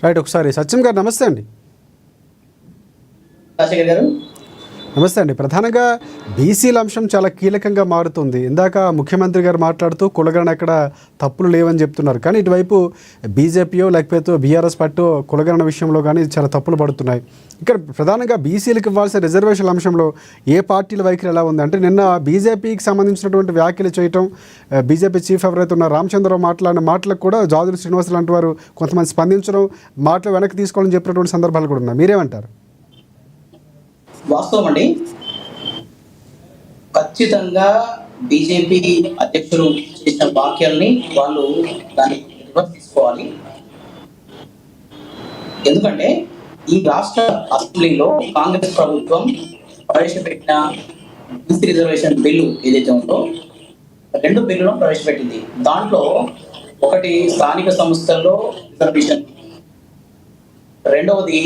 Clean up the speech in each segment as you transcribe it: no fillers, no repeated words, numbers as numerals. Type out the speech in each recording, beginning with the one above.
Right, ఒకసారి సత్యం గారు నమస్తే అండి. రాజశేఖర్ గారు నమస్తే అండి. ప్రధానంగా బీసీల అంశం చాలా కీలకంగా మారుతుంది. ఇందాక ముఖ్యమంత్రి గారు మాట్లాడుతూ కులగణన ఎక్కడ తప్పులు లేవని చెప్తున్నారు, కానీ ఇటువైపు బీజేపీయో లేకపోతే బీఆర్ఎస్ పార్టీ కులగణన విషయంలో కానీ చాలా తప్పులు పడుతున్నాయి. ఇక్కడ ప్రధానంగా బీసీలకు ఇవ్వాల్సిన రిజర్వేషన్ల అంశంలో ఏ పార్టీల వైఖరి ఎలా ఉంది అంటే, నిన్న బీజేపీకి సంబంధించినటువంటి వ్యాఖ్యలు చేయటం, బీజేపీ చీఫ్ ఎవరైతే ఉన్న రామచంద్రరావు మాట్లాడిన మాటలకు కూడా జాదురి శ్రీనివాస్ లాంటి వారు కొంతమంది స్పందించడం, మాటలు వెనక్కి తీసుకోవాలని చెప్పినటువంటి సందర్భాలు కూడా ఉన్నాయి. మీరేమంటారు? వాస్తవం అండి, ఖచ్చితంగా బీజేపీ అధ్యక్షులు చేసిన వ్యాఖ్యల్ని వాళ్ళు దాన్ని రివర్స్ తీసుకోవాలి. ఎందుకంటే ఈ రాష్ట్ర అసెంబ్లీలో కాంగ్రెస్ ప్రభుత్వం ప్రవేశపెట్టిన బీసీ రిజర్వేషన్ బిల్లు ఏదైతే ఉందో 2 బిల్లులను ప్రవేశపెట్టింది. దాంట్లో ఒకటి స్థానిక సంస్థల్లో రిజర్వేషన్, రెండవది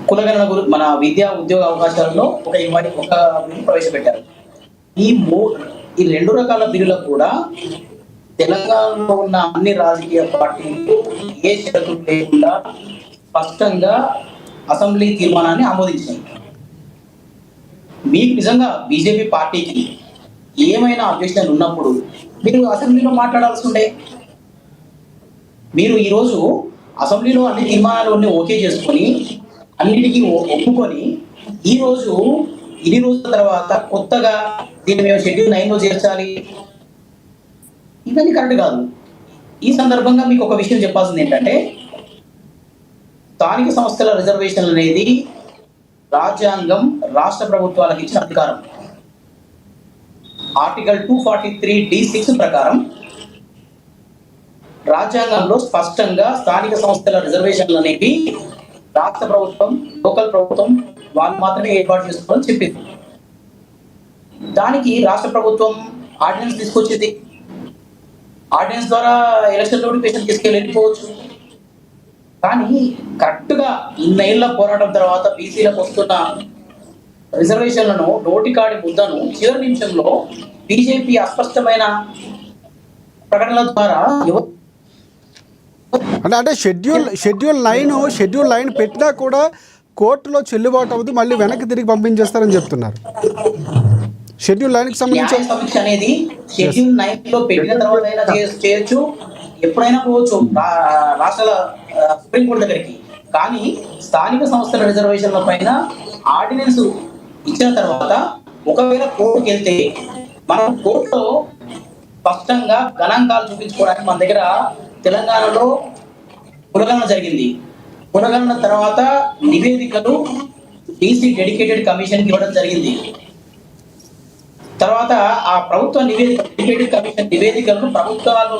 కులగణన మన విద్యా ఉద్యోగ అవకాశాలలో ఒక బిల్లు ప్రవేశపెట్టారు. ఈ 2 రకాల బిల్లులకు కూడా తెలంగాణలో ఉన్న అన్ని రాజకీయ పార్టీలు ఏ షరతులు లేకుండా స్పష్టంగా అసెంబ్లీ తీర్మానాన్ని ఆమోదించాయి. మీకు నిజంగా బీజేపీ పార్టీకి ఏమైనా అబ్జెక్షన్ ఉన్నప్పుడు మీరు అసెంబ్లీలో మాట్లాడాల్సి ఉండే. మీరు ఈరోజు అసెంబ్లీలో అన్ని తీర్మానాలు ఓకే చేసుకొని అన్నిటికీ ఒప్పుకొని ఈరోజు ఇన్ని రోజుల తర్వాత కొత్తగా దీన్ని మేము షెడ్యూల్ 9లో చేర్చాలి, ఇవన్నీ కరెక్ట్ కాదు. ఈ సందర్భంగా మీకు ఒక విషయం చెప్పాల్సింది ఏంటంటే, స్థానిక సంస్థల రిజర్వేషన్లు అనేది రాజ్యాంగం రాష్ట్ర ప్రభుత్వాలకు ఇచ్చిన అధికారం. ఆర్టికల్ 243(d)(6) ప్రకారం రాజ్యాంగంలో స్పష్టంగా స్థానిక సంస్థల రిజర్వేషన్లు అనేవి రాష్ట్ర ప్రభుత్వం, లోకల్ ప్రభుత్వం వాళ్ళు మాత్రమే ఏర్పాటు చేసుకోవాలని చెప్పింది. దానికి రాష్ట్ర ప్రభుత్వం ఆర్డినెన్స్ తీసుకొచ్చింది. ఆర్డినెన్స్ ద్వారా ఎలక్షన్ నోటిఫికేషన్ వెళ్ళిపోవచ్చు. కానీ కరెక్ట్గా ఇన్నేళ్ల పోరాటం తర్వాత బీసీలకు వస్తున్న రిజర్వేషన్లను నోటికాడి ముద్దను చివరి నిమిషంలో బీజేపీ అస్పష్టమైన ప్రకటనల ద్వారా అంటే షెడ్యూల్ 9 పెట్టినా కూడా కోర్టులో చెల్లుబాటు అవుతుంది, మళ్ళీ వెనక్కి తిరిగి పంపించేస్తారని చెప్తున్నారు. షెడ్యూల్ 9కి సంబంధించి సమీక్ష అనేది షెడ్యూల్ 9లో పెట్టిన తర్వాత చేయొచ్చు, ఎప్పుడైనా పోవచ్చు రాష్ట్రాల సుప్రీంకోర్టు దగ్గరికి. కానీ స్థానిక సంస్థల రిజర్వేషన్ల పైన ఆర్డినెన్స్ ఇచ్చిన తర్వాత ఒకవేళ కోర్టుకి వెళ్తే మనం కోర్టులో స్పష్టంగా గణాంకాలు చూపించుకోవడానికి మన దగ్గర తెలంగాణలో కులగణన జరిగింది. కులగణన తర్వాత నివేదికలు బీసీ డెడికేటెడ్ కమిషన్కి ఇవ్వడం జరిగింది. తర్వాత ఆ ప్రభుత్వ డెడికేటెడ్ కమిషన్ నివేదికలను ప్రభుత్వాలు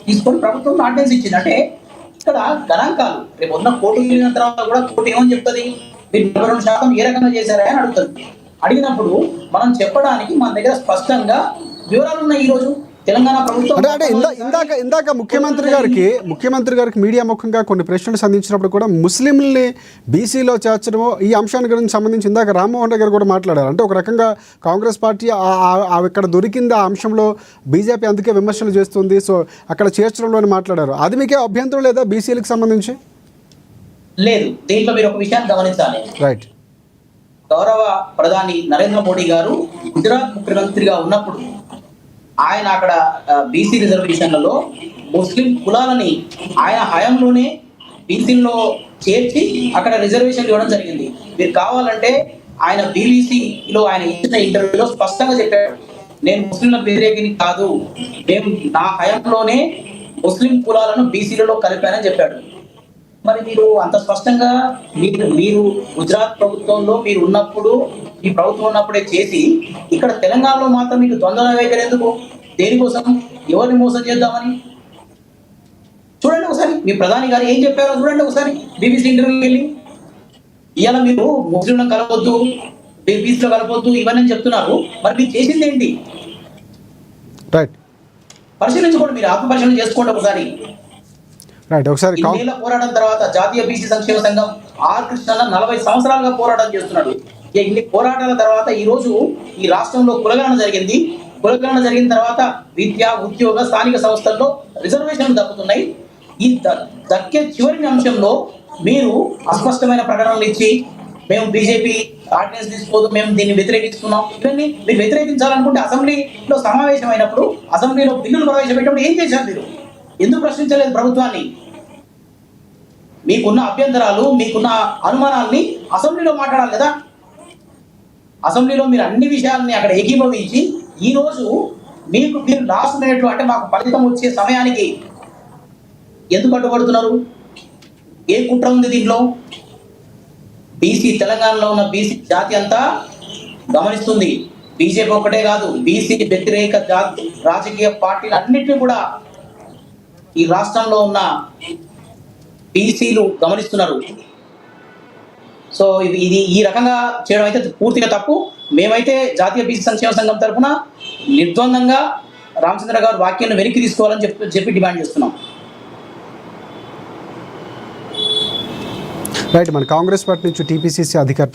తీసుకొని ప్రభుత్వం ఆర్డినెన్స్ ఇచ్చింది. అంటే ఇక్కడ గణాంకాలు రేపు ఉన్న కోర్టుకు వెళ్ళిన తర్వాత కూడా కోర్టు ఏమని చెప్తుంది, మీరు 22% ఏ రకంగా చేశారా అని అడుగుతుంది. అడిగినప్పుడు మనం చెప్పడానికి మన దగ్గర స్పష్టంగా వివరాలు ఉన్నాయి. ఈరోజు తెలంగాణ ప్రభుత్వం అంటే ఇందాక ముఖ్యమంత్రి గారికి మీడియా ముఖంగా కొన్ని ప్రశ్నలు సంధించినప్పుడు కూడా ముస్లింల్ని బీసీలో చేర్చడమో ఈ అంశానికి గురించి సంబంధించి ఇందాక రామ్మోహన్ రెడ్డి గారు కూడా మాట్లాడారు. అంటే ఒక రకంగా కాంగ్రెస్ పార్టీ ఇక్కడ దొరికింది ఆ అంశంలో బీజేపీ అందుకే విమర్శలు చేస్తుంది, సో అక్కడ చేర్చడంలో అని మాట్లాడారు. అది మీకే అభ్యంతరం లేదా బీసీలకు సంబంధించి? లేదు, దీంట్లో మీరు ఒక విషయాన్ని గమనించాలి. రైట్, గౌరవ ప్రధాని నరేంద్ర మోడీ గారు గుజరాత్ ముఖ్యమంత్రిగా ఉన్నప్పుడు ఆయన అక్కడ బీసీ రిజర్వేషన్లలో ముస్లిం కులాలని ఆయన హయాంలోనే బీసీల్లో చేర్చి అక్కడ రిజర్వేషన్ ఇవ్వడం జరిగింది. మీరు కావాలంటే ఆయన బీబీసీలో ఆయన ఇచ్చిన ఇంటర్వ్యూలో స్పష్టంగా చెప్పాడు, నేను ముస్లింల వ్యతిరేకిని కాదు, మేము నా హయాంలోనే ముస్లిం కులాలను బీసీలలో కలిపానని చెప్పాడు. మరి మీరు అంత స్పష్టంగా మీరు గుజరాత్ ప్రభుత్వంలో మీరు ఉన్నప్పుడు, ఈ ప్రభుత్వం ఉన్నప్పుడే చేసి ఇక్కడ తెలంగాణలో మాత్రం మీకు ద్వంద్వ వైఖరి ఎందుకు? దేనికోసం? ఎవరిని మోసం చేద్దామని? చూడండి ఒకసారి, మీ ప్రధాని గారు ఏం చెప్పారో చూడండి ఒకసారి బీబీసీ ఇంటర్వ్యూకి వెళ్ళి. ఇవాళ మీరు ముస్లింలను కలవద్దు, బీబీసీలో కలవద్దు ఇవన్నీ చెప్తున్నారు, మరి మీరు చేసింది ఏంటి? పరిశీలించుకోండి, మీరు ఆత్మపరిశీలన చేసుకోండి ఒకసారి. పోరాటం తర్వాత జాతీయ బీసీ సంక్షేమ సంఘం ఆర్ కృష్ణ 40 సంవత్సరాలుగా పోరాటం చేస్తున్నాడు. ఇన్ని పోరాటాల తర్వాత ఈ రోజు ఈ రాష్ట్రంలో కులగణన జరిగింది. కులగణన జరిగిన తర్వాత విద్య, ఉద్యోగ, స్థానిక సంస్థల్లో రిజర్వేషన్లు దక్కుతున్నాయి. ఈ దక్కే చివరి అంశంలో మీరు అస్పష్టమైన ప్రకటనలు ఇచ్చి మేము బీజేపీ ఆర్డినెన్స్ తీసుకోదు, మేము దీన్ని వ్యతిరేకిస్తున్నాం, ఇవన్నీ మీరు వ్యతిరేకించాలనుకుంటే అసెంబ్లీలో సమావేశం అయినప్పుడు అసెంబ్లీలో బిల్లులు ప్రవేశపెట్టినప్పుడు ఏం చేశారు మీరు? ఎందుకు ప్రశ్నించలేదు ప్రభుత్వాన్ని? మీకున్న అభ్యంతరాలు, మీకున్న అనుమానాల్ని అసెంబ్లీలో మాట్లాడాలి కదా. అసెంబ్లీలో మీరు అన్ని విషయాలని అక్కడ ఏకీభవించి ఈరోజు మీరు లాస్ట్ మినిట్ అంటే మాకు ఫలితం వచ్చే సమయానికి ఎందుకు అడ్డుపడుతున్నారు? ఏ కుట్ర ఉంది దీంట్లో? బీసీ తెలంగాణలో ఉన్న బీసీ జాతి అంతా గమనిస్తుంది. బీజేపీ ఒక్కటే కాదు, బీసీ వ్యతిరేక రాజకీయ పార్టీలు అన్నింటినీ కూడా ఈ రాష్ట్రంలో ఉన్న బీసీలు గమనిస్తున్నారు. సో ఇది ఈ రకంగా చేయడం అయితే పూర్తిగా తప్పు. మేమైతే జాతీయ బీసీ సంక్షేమ సంఘం తరఫున నిర్ద్వందంగా రామచంద్ర గారు వాక్యాన్ని వెనక్కి తీసుకోవాలని చెప్పి డిమాండ్ చేస్తున్నాం. రైట్, మన కాంగ్రెస్ పార్టీ నుంచి టీపీసీసీ అధికారి